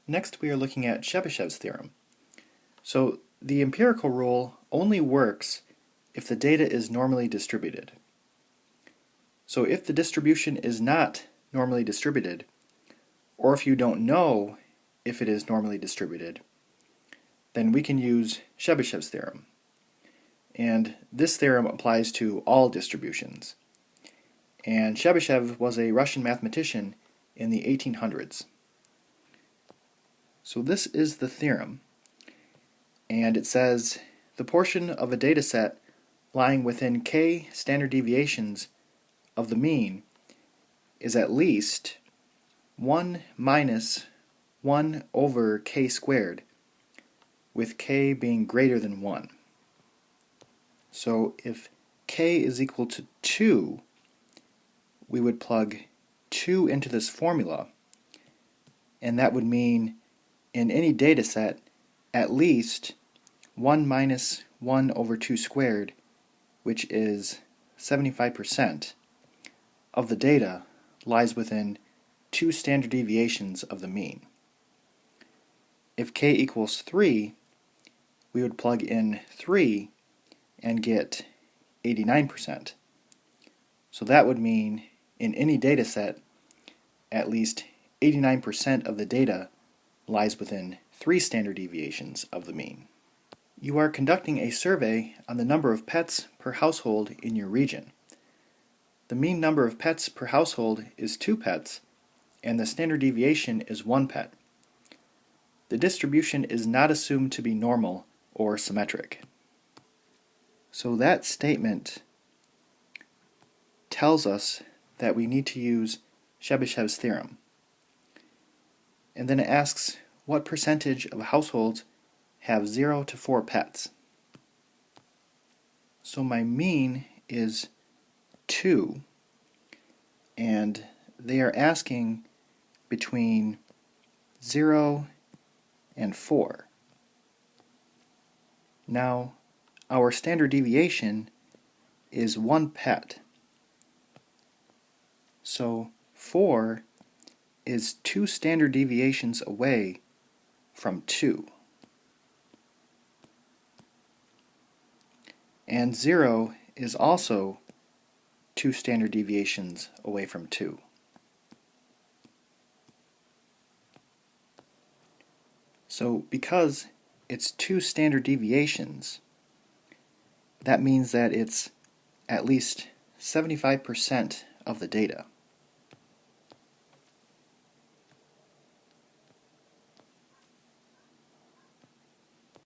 Next, we are looking at Chebyshev's theorem. So the empirical rule only works if the data is normally distributed. So if the distribution is not normally distributed, or if you don't know if it is normally distributed, then we can use Chebyshev's theorem. And this theorem applies to all distributions. And Chebyshev was a Russian mathematician in the 1800s. So this is the theorem, and it says the portion of a data set lying within k standard deviations of the mean is at least 1 minus 1 over k squared, with k being greater than 1. So if k is equal to 2, we would plug 2 into this formula, and that would mean in any data set at least 1 minus 1 over 2 squared, which is 75%, of the data lies within 2 standard deviations of the mean. If k equals 3, we would plug in 3 and get 89%. So that would mean in any data set, at least 89% of the data lies within 3 standard deviations of the mean. You are conducting a survey on the number of pets per household in your region. The mean number of pets per household is 2 pets, and the standard deviation is 1 pet. The distribution is not assumed to be normal or symmetric. So that statement tells us that we need to use Chebyshev's theorem. And then it asks what percentage of households have 0 to 4 pets. So my mean is 2, and they are asking between 0 and 4. Now, our standard deviation is 1 pet. So 4 is 2 standard deviations away from 2. And 0 is also 2 standard deviations away from 2. So because it's 2 standard deviations, that means that it's at least 75% of the data.